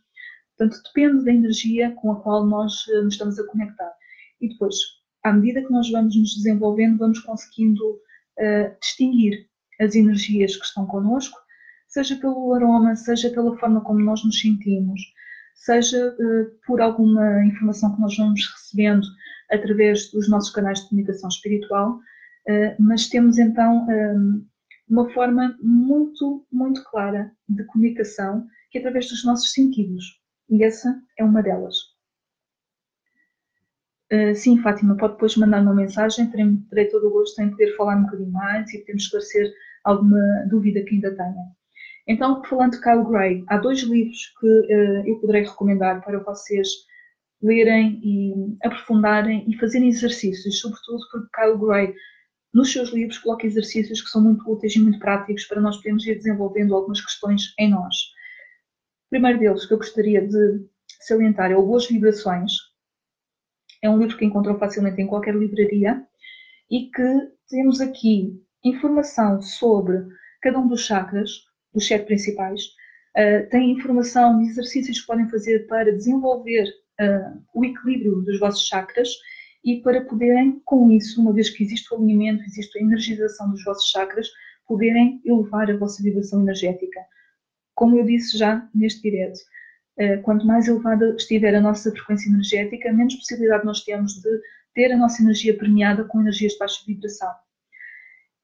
Portanto, depende da energia com a qual nós nos estamos a conectar. E depois, à medida que nós vamos nos desenvolvendo, vamos conseguindo distinguir as energias que estão connosco, seja pelo aroma, seja pela forma como nós nos sentimos, seja por alguma informação que nós vamos recebendo através dos nossos canais de comunicação espiritual, mas temos então uma forma muito, muito clara de comunicação que é através dos nossos sentidos. E essa é uma delas. Sim, Fátima, pode depois mandar uma mensagem, terei todo o gosto em poder falar um bocadinho mais e podemos esclarecer alguma dúvida que ainda tenha. Então, falando de Kyle Gray, há 2 livros que eu poderei recomendar para vocês lerem e aprofundarem e fazerem exercícios, sobretudo porque Kyle Gray, nos seus livros, coloca exercícios que são muito úteis e muito práticos para nós podermos ir desenvolvendo algumas questões em nós. O primeiro deles que eu gostaria de salientar é o Boas Vibrações. É um livro que encontrou facilmente em qualquer livraria e que temos aqui informação sobre cada um dos chakras, dos 7 principais. Tem informação de exercícios que podem fazer para desenvolver o equilíbrio dos vossos chakras e para poderem, com isso, uma vez que existe o alinhamento, existe a energização dos vossos chakras, poderem elevar a vossa vibração energética. Como eu disse já neste direto, quanto mais elevada estiver a nossa frequência energética, menos possibilidade nós temos de ter a nossa energia permeada com energias de baixa vibração.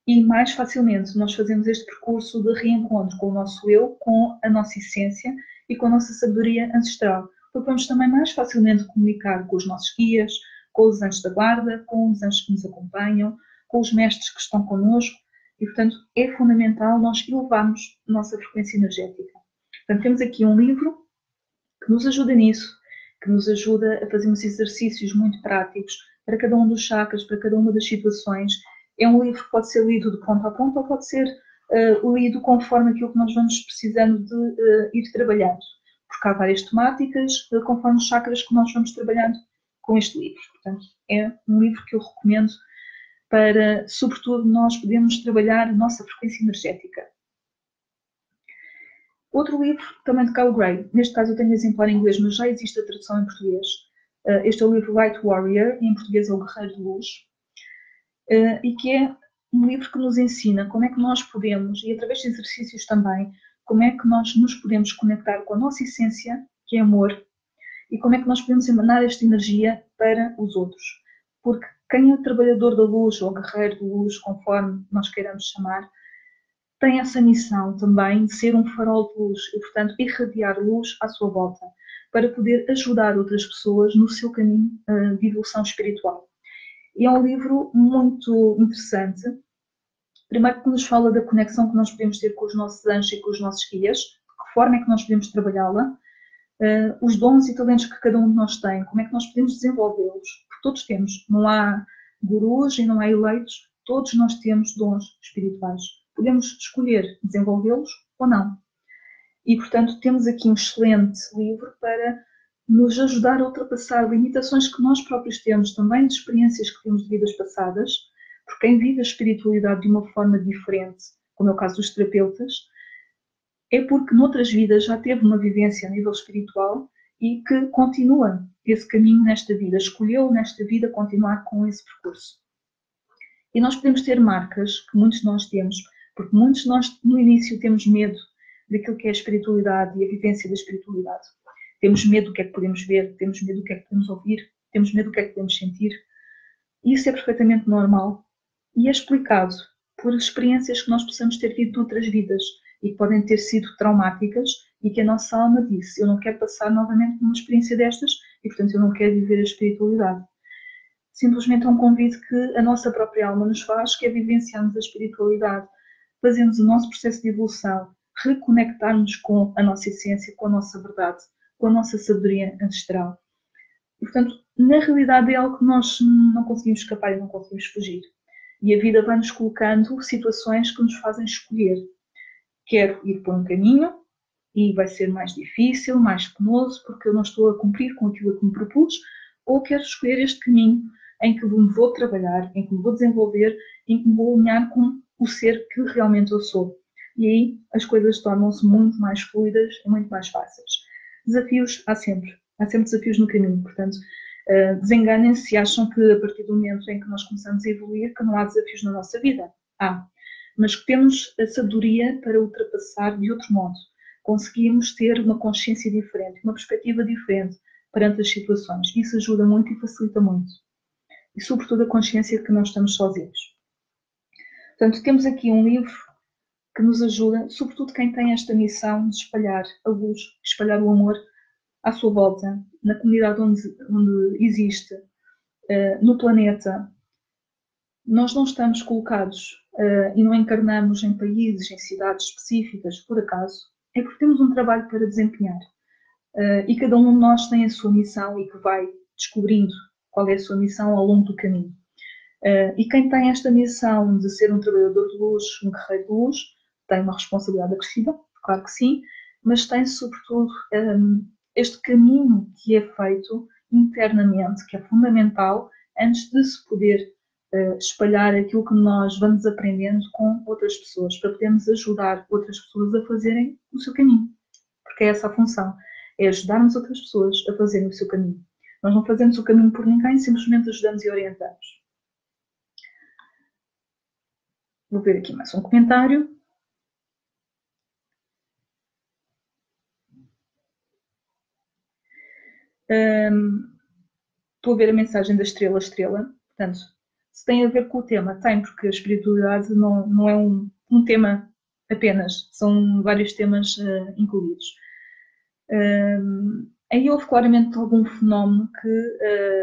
E mais facilmente nós fazemos este percurso de reencontro com o nosso eu, com a nossa essência e com a nossa sabedoria ancestral. Porque vamos também mais facilmente comunicar com os nossos guias, com os anjos da guarda, com os anjos que nos acompanham, com os mestres que estão connosco. E, portanto, é fundamental nós elevarmos a nossa frequência energética. Portanto, temos aqui um livro que nos ajuda nisso, que nos ajuda a fazermos exercícios muito práticos para cada um dos chakras, para cada uma das situações. É um livro que pode ser lido de ponta a ponta ou pode ser lido conforme aquilo que nós vamos precisando de ir trabalhando. Porque há várias temáticas, conforme os chakras que nós vamos trabalhando com este livro. Portanto, é um livro que eu recomendo para, sobretudo, nós podermos trabalhar a nossa frequência energética. Outro livro, também de Kyle Gray, neste caso eu tenho o exemplar em inglês, mas já existe a tradução em português. Este é o livro Light Warrior, em português é o Guerreiro de Luz, e que é um livro que nos ensina como é que nós podemos, e através de exercícios também, como é que nós nos podemos conectar com a nossa essência, que é amor, e como é que nós podemos emanar esta energia para os outros. Porque quem é o trabalhador da luz, ou guerreiro de luz, conforme nós queiramos chamar, tem essa missão também de ser um farol de luz e, portanto, irradiar luz à sua volta, para poder ajudar outras pessoas no seu caminho de evolução espiritual. E é um livro muito interessante, primeiro que nos fala da conexão que nós podemos ter com os nossos anjos e com os nossos guias, de que forma é que nós podemos trabalhá-la, os dons e talentos que cada um de nós tem, como é que nós podemos desenvolvê-los, porque todos temos, não há gurus e não há eleitos, todos nós temos dons espirituais. Podemos escolher desenvolvê-los ou não. E, portanto, temos aqui um excelente livro para nos ajudar a ultrapassar limitações que nós próprios temos, também de experiências que temos de vidas passadas, porque quem vive a espiritualidade de uma forma diferente, como é o caso dos terapeutas, é porque noutras vidas já teve uma vivência a nível espiritual e que continua esse caminho nesta vida, escolheu nesta vida continuar com esse percurso. E nós podemos ter marcas que muitos de nós temos, porque muitos de nós no início temos medo daquilo que é a espiritualidade e a vivência da espiritualidade. Temos medo do que é que podemos ver, temos medo do que é que podemos ouvir, temos medo do que é que podemos sentir. E isso é perfeitamente normal e é explicado por experiências que nós possamos ter tido noutras vidas e que podem ter sido traumáticas e que a nossa alma disse: eu não quero passar novamente por uma experiência destas e, portanto, eu não quero viver a espiritualidade. Simplesmente é um convite que a nossa própria alma nos faz, que é vivenciarmos a espiritualidade, fazermos o nosso processo de evolução, reconectarmos com a nossa essência, com a nossa verdade, com a nossa sabedoria ancestral. E, portanto, na realidade é algo que nós não conseguimos escapar e não conseguimos fugir. E a vida vai-nos colocando situações que nos fazem escolher. Quero ir por um caminho e vai ser mais difícil, mais penoso, porque eu não estou a cumprir com aquilo que me propus, ou quero escolher este caminho em que me vou trabalhar, em que me vou desenvolver, em que me vou alinhar com o ser que realmente eu sou. E aí as coisas tornam-se muito mais fluidas e muito mais fáceis. Desafios há sempre desafios no caminho, portanto, desenganem-se se acham que a partir do momento em que nós começamos a evoluir, que não há desafios na nossa vida. Há, mas que temos a sabedoria para ultrapassar de outro modo. Conseguimos ter uma consciência diferente, uma perspectiva diferente perante as situações. Isso ajuda muito e facilita muito. E sobretudo a consciência de que não estamos sozinhos. Portanto, temos aqui um livro que nos ajuda, sobretudo quem tem esta missão de espalhar a luz, espalhar o amor à sua volta, na comunidade onde existe, no planeta. Nós não estamos colocados e não encarnamos em países, em cidades específicas, por acaso, é porque temos um trabalho para desempenhar. E cada um de nós tem a sua missão e que vai descobrindo qual é a sua missão ao longo do caminho. E quem tem esta missão de ser um trabalhador de luz, um guerreiro de luz, tem uma responsabilidade acrescida, claro que sim, mas tem sobretudo este caminho que é feito internamente, que é fundamental antes de se poder espalhar aquilo que nós vamos aprendendo com outras pessoas, para podermos ajudar outras pessoas a fazerem o seu caminho. Porque é essa a função, é ajudarmos outras pessoas a fazerem o seu caminho. Nós não fazemos o caminho por ninguém, simplesmente ajudamos e orientamos. Vou ver aqui mais um comentário. Estou a ver a mensagem da Estrela Estrela. Portanto, se tem a ver com o tema, tem, porque a espiritualidade não é um tema apenas, são vários temas incluídos. Aí houve claramente algum fenómeno que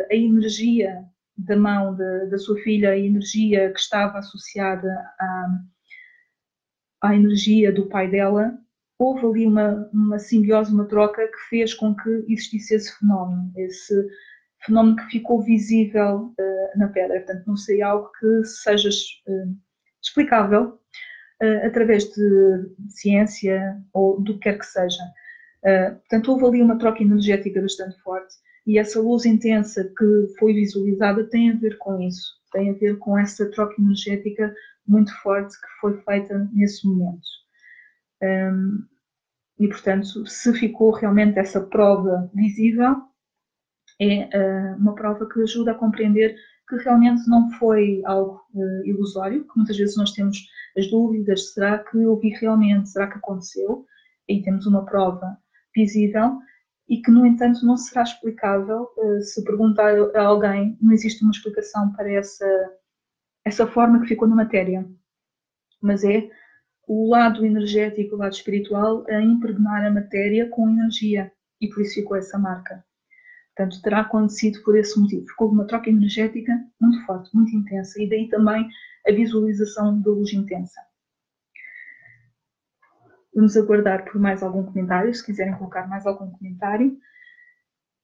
a energia da mão da sua filha, a energia que estava associada à energia do pai dela, houve ali uma simbiose, uma troca que fez com que existisse esse fenómeno que ficou visível na pedra. Portanto, não sei, algo que seja explicável através de ciência ou do que quer que seja. Portanto, houve ali uma troca energética bastante forte e essa luz intensa que foi visualizada tem a ver com isso, tem a ver com essa troca energética muito forte que foi feita nesse momento. E, portanto, se ficou realmente essa prova visível, é uma prova que ajuda a compreender que realmente não foi algo ilusório, que muitas vezes nós temos as dúvidas, será que eu vi realmente, será que aconteceu? E temos uma prova visível e que, no entanto, não será explicável. Se perguntar a alguém, não existe uma explicação para essa forma que ficou na matéria, mas é o lado energético, o lado espiritual, a impregnar a matéria com energia, e por isso ficou essa marca. Portanto, terá acontecido por esse motivo. Ficou uma troca energética muito forte, muito intensa, e daí também a visualização da luz intensa. Vamos aguardar por mais algum comentário, se quiserem colocar mais algum comentário.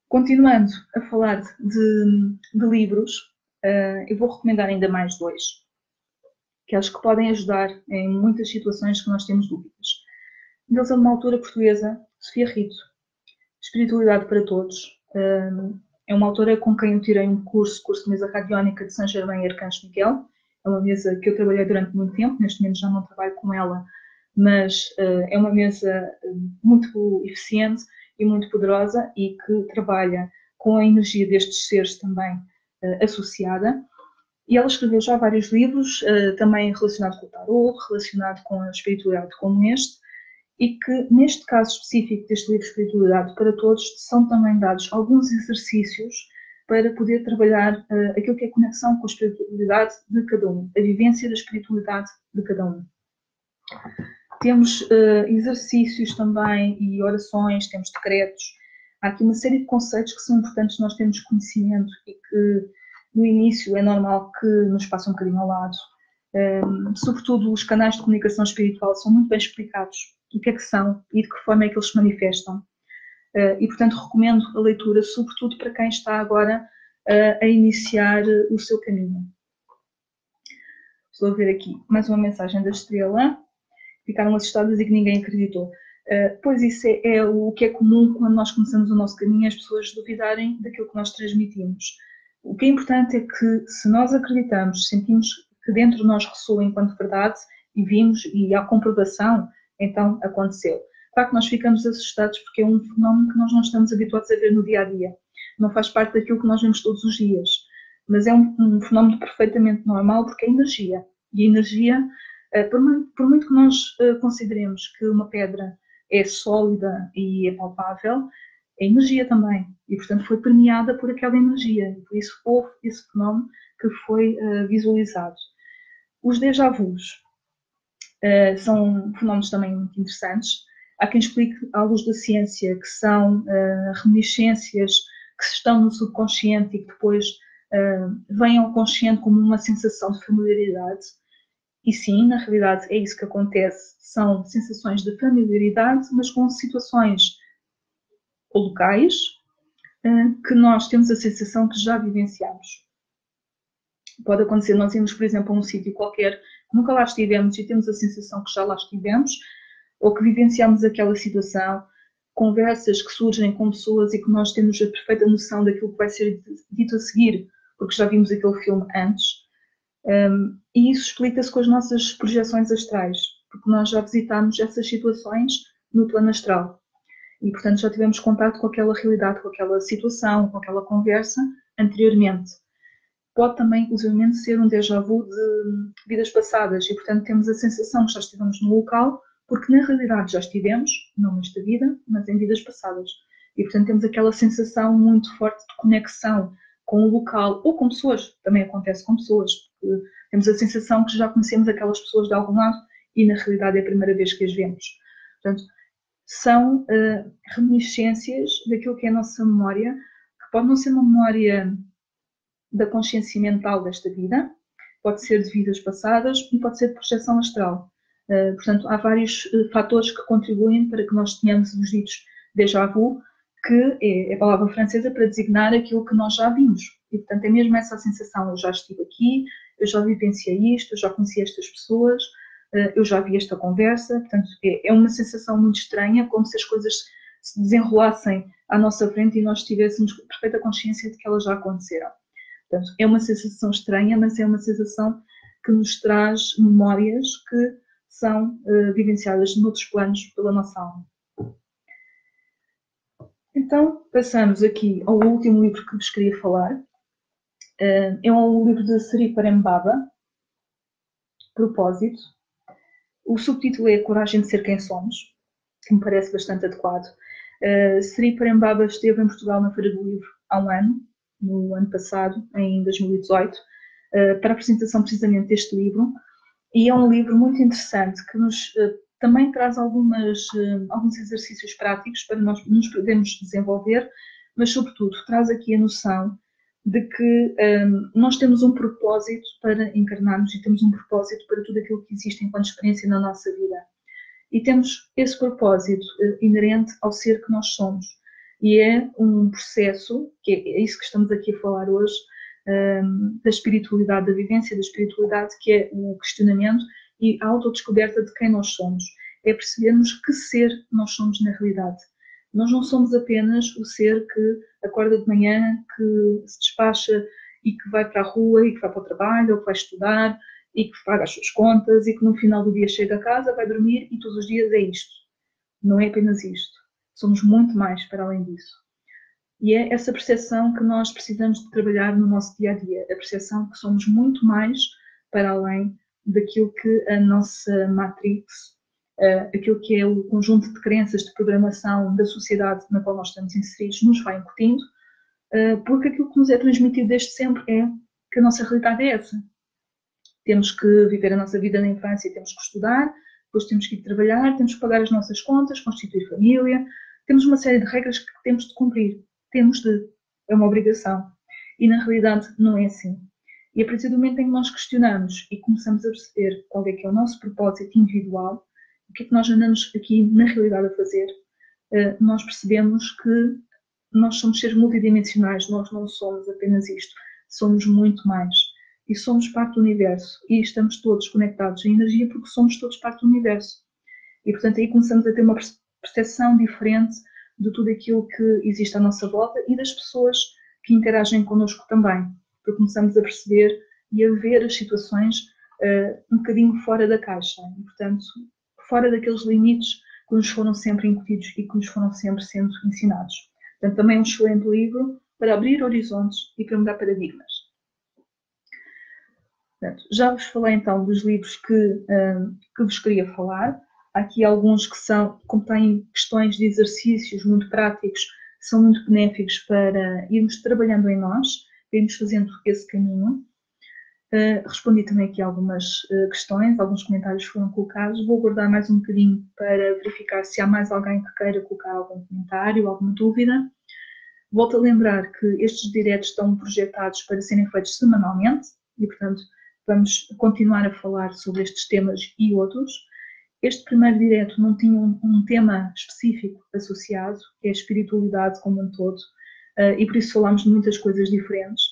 Continuando a falar de livros, eu vou recomendar ainda mais 2, que acho que podem ajudar em muitas situações que nós temos dúvidas. Um deles é uma autora portuguesa, Sofia Rito, Espiritualidade para Todos. É uma autora com quem eu tirei um curso de mesa radiónica de Saint Germain e Arcanjo Miguel. É uma mesa que eu trabalhei durante muito tempo, neste momento já não trabalho com ela, mas é uma mesa muito eficiente e muito poderosa e que trabalha com a energia destes seres também associada. E ela escreveu já vários livros, também relacionados com o tarot, relacionado com a espiritualidade como este, e que, neste caso específico deste livro Espiritualidade para Todos, são também dados alguns exercícios para poder trabalhar aquilo que é a conexão com a espiritualidade de cada um, a vivência da espiritualidade de cada um. Temos exercícios também e orações, temos decretos. Há aqui uma série de conceitos que são importantes nós termos conhecimento e que, no início, é normal que nos passe um bocadinho ao lado. Sobretudo, os canais de comunicação espiritual são muito bem explicados. O que é que são e de que forma é que eles se manifestam. E, portanto, recomendo a leitura, sobretudo para quem está agora a iniciar o seu caminho. Estou a ver aqui mais uma mensagem da Estrela. Ficaram assustadas e que ninguém acreditou. Pois isso é o que é comum quando nós começamos o nosso caminho, as pessoas duvidarem daquilo que nós transmitimos. O que é importante é que, se nós acreditamos, sentimos que dentro de nós ressoa enquanto verdade e vimos e há comprovação, então aconteceu. Claro que nós ficamos assustados porque é um fenómeno que nós não estamos habituados a ver no dia-a-dia. Não faz parte daquilo que nós vemos todos os dias. Mas é um fenómeno perfeitamente normal porque é energia. E a energia, por muito que nós consideremos que uma pedra é sólida e é palpável, é energia também. E, portanto, foi permeada por aquela energia. E por isso houve esse fenómeno que foi visualizado. Os déjà vus são fenómenos também muito interessantes. Há quem explique, à luz da ciência, que são reminiscências que estão no subconsciente e que depois vêm ao consciente como uma sensação de familiaridade. E sim, na realidade é isso que acontece. São sensações de familiaridade, mas com situações ou locais que nós temos a sensação que já vivenciamos. Pode acontecer, nós irmos, por exemplo, a um sítio qualquer, nunca lá estivemos e temos a sensação que já lá estivemos, ou que vivenciamos aquela situação, conversas que surgem com pessoas e que nós temos a perfeita noção daquilo que vai ser dito a seguir, porque já vimos aquele filme antes. E isso explica-se com as nossas projeções astrais, porque nós já visitámos essas situações no plano astral. E, portanto, já tivemos contato com aquela realidade, com aquela situação, com aquela conversa anteriormente. Pode também, inclusive, ser um déjà vu de vidas passadas e, portanto, temos a sensação que já estivemos no local, porque na realidade já estivemos, não nesta vida, mas em vidas passadas. E, portanto, temos aquela sensação muito forte de conexão com o local ou com pessoas. Também acontece com pessoas. Temos a sensação que já conhecemos aquelas pessoas de algum lado e, na realidade, é a primeira vez que as vemos. Portanto, são reminiscências daquilo que é a nossa memória, que pode não ser uma memória da consciência mental desta vida, pode ser de vidas passadas e pode ser de projeção astral. Portanto, há vários fatores que contribuem para que nós tenhamos os ditos déjà vu, que é a palavra francesa para designar aquilo que nós já vimos. E, portanto, é mesmo essa sensação, eu já estive aqui, eu já vivenciei isto, eu já conheci estas pessoas, eu já vi esta conversa. Portanto, é uma sensação muito estranha, como se as coisas se desenrolassem à nossa frente e nós tivéssemos perfeita consciência de que elas já aconteceram. Portanto, é uma sensação estranha, mas é uma sensação que nos traz memórias que são vivenciadas noutros planos pela nossa alma. Então, passamos aqui ao último livro que vos queria falar. É um livro de Sri Parembaba, Propósito. O subtítulo é Coragem de Ser Quem Somos, que me parece bastante adequado. Sri Parembaba esteve em Portugal na Feira do Livro há um ano, no ano passado, em 2018, para a apresentação precisamente deste livro. E é um livro muito interessante que nos também traz alguns exercícios práticos para nós nos podermos desenvolver, mas sobretudo traz aqui a noção de que nós temos um propósito para encarnarmos e temos um propósito para tudo aquilo que existe enquanto experiência na nossa vida. E temos esse propósito inerente ao ser que nós somos. E é um processo, que é isso que estamos aqui a falar hoje, da espiritualidade, da vivência da espiritualidade, que é o questionamento e a autodescoberta de quem nós somos. É percebermos que ser nós somos na realidade. Nós não somos apenas o ser que acorda de manhã, que se despacha e que vai para a rua e que vai para o trabalho ou que vai estudar e que paga as suas contas e que no final do dia chega a casa, vai dormir e todos os dias é isto. Não é apenas isto. Somos muito mais para além disso. E é essa percepção que nós precisamos de trabalhar no nosso dia-a-dia. A percepção que somos muito mais para além daquilo que a nossa matrix, aquilo que é o conjunto de crenças de programação da sociedade na qual nós estamos inseridos, nos vai incutindo, porque aquilo que nos é transmitido desde sempre é que a nossa realidade é essa. Temos que viver a nossa vida na infância, temos que estudar, depois temos que ir trabalhar, temos que pagar as nossas contas, constituir família, temos uma série de regras que temos de cumprir. É uma obrigação. E na realidade não é assim. E a partir do momento em que nós questionamos e começamos a perceber qual é que é o nosso propósito individual, o que é que nós andamos aqui na realidade a fazer, nós percebemos que nós somos seres multidimensionais, nós não somos apenas isto, somos muito mais. E somos parte do universo. E estamos todos conectados em energia porque somos todos parte do universo. E portanto aí começamos a ter uma percepção diferente de tudo aquilo que existe à nossa volta e das pessoas que interagem connosco também, porque começamos a perceber e a ver as situações um bocadinho fora da caixa, e portanto fora daqueles limites que nos foram sempre incutidos e que nos foram sempre sendo ensinados. Portanto, também é um excelente livro para abrir horizontes e para mudar paradigmas. Portanto, já vos falei então dos livros que vos queria falar. Há aqui alguns que contêm questões de exercícios muito práticos, que são muito benéficos para irmos trabalhando em nós, para irmos fazendo esse caminho. Respondi também aqui algumas questões, alguns comentários foram colocados. Vou aguardar mais um bocadinho para verificar se há mais alguém que queira colocar algum comentário, alguma dúvida. Volto a lembrar que estes diretos estão projetados para serem feitos semanalmente e, portanto, vamos continuar a falar sobre estes temas e outros. Este primeiro direto não tinha um tema específico associado, que é a espiritualidade como um todo, e por isso falámos de muitas coisas diferentes.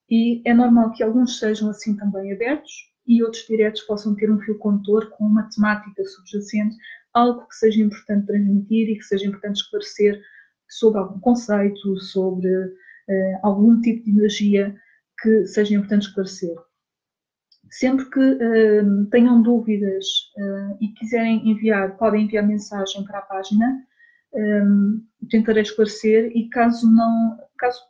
E é normal que alguns sejam assim também abertos e outros diretos possam ter um fio condutor com uma temática subjacente, algo que seja importante transmitir e que seja importante esclarecer sobre algum conceito, sobre algum tipo de energia que seja importante esclarecer. Sempre que tenham dúvidas e quiserem enviar, podem enviar mensagem para a página, tentarei esclarecer e caso,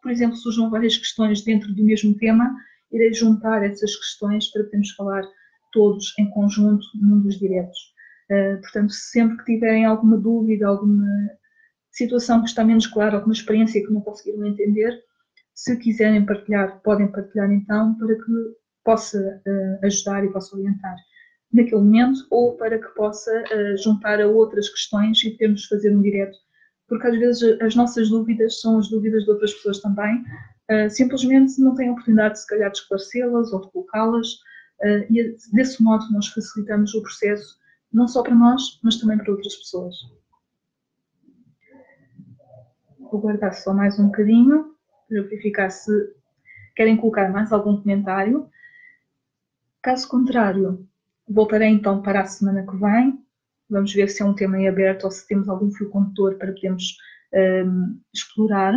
por exemplo, surjam várias questões dentro do mesmo tema, irei juntar essas questões para podermos falar todos em conjunto num dos diretos. Portanto, sempre que tiverem alguma dúvida, alguma situação que está menos clara, alguma experiência que não conseguiram entender, se quiserem partilhar, podem partilhar então para que possa ajudar e possa orientar naquele momento ou para que possa juntar a outras questões e podermos fazer um direto, porque às vezes as nossas dúvidas são as dúvidas de outras pessoas também, simplesmente não têm a oportunidade se calhar de esclarecê-las ou de colocá-las e desse modo nós facilitamos o processo não só para nós, mas também para outras pessoas. Vou guardar só mais um bocadinho para verificar se querem colocar mais algum comentário. Caso contrário, voltarei então para a semana que vem. Vamos ver se é um tema em aberto ou se temos algum fio condutor para podermos explorar.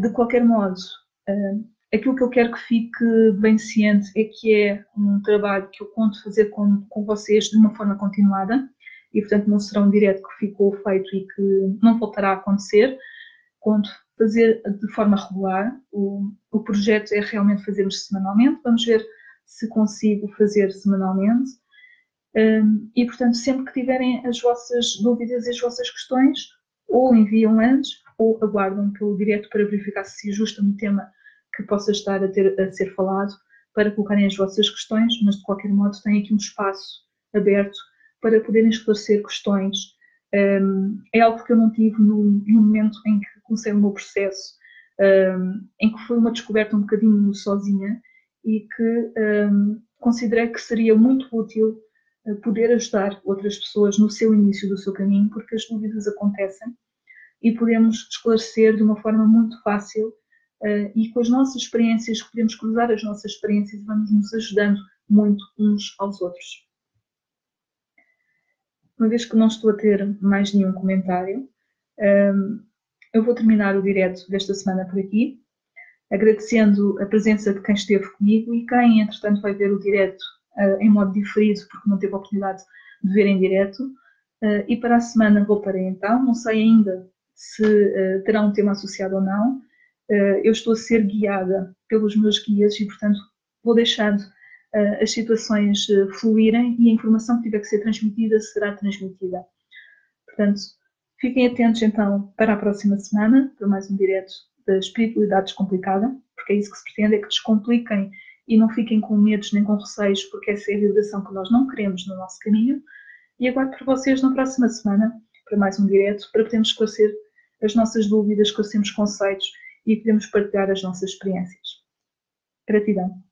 De qualquer modo, aquilo que eu quero que fique bem ciente é que é um trabalho que eu conto fazer com vocês de uma forma continuada e, portanto, não será um direto que ficou feito e que não voltará a acontecer. conto fazer de forma regular. O projeto é realmente fazermos semanalmente. Vamos ver se consigo fazer semanalmente. E, portanto, sempre que tiverem as vossas dúvidas e as vossas questões, ou enviam antes, ou aguardam pelo direto para verificar se se ajusta no tema que possa estar a ser falado, para colocarem as vossas questões, mas de qualquer modo têm aqui um espaço aberto para poderem esclarecer questões. É algo que eu não tive no momento em que comecei o meu processo, em que foi uma descoberta um bocadinho sozinha e que considerei que seria muito útil poder ajudar outras pessoas no seu início do seu caminho, porque as dúvidas acontecem e podemos esclarecer de uma forma muito fácil e com as nossas experiências, podemos cruzar as nossas experiências e vamos nos ajudando muito uns aos outros. Uma vez que não estou a ter mais nenhum comentário, eu vou terminar o direto desta semana por aqui, agradecendo a presença de quem esteve comigo e quem, entretanto, vai ver o direto em modo diferido, porque não teve a oportunidade de ver em direto. E para a semana voltarei então, não sei ainda se terá um tema associado ou não. Eu estou a ser guiada pelos meus guias e, portanto, vou deixando as situações fluírem e a informação que tiver que ser transmitida será transmitida. Portanto, fiquem atentos então para a próxima semana, para mais um direto da espiritualidade descomplicada, porque é isso que se pretende, é que descompliquem e não fiquem com medos nem com receios, porque essa é a vibração que nós não queremos no nosso caminho. E aguardo por vocês na próxima semana para mais um direto, para podermos esclarecer as nossas dúvidas, esclarecermos conceitos e podermos partilhar as nossas experiências. Gratidão.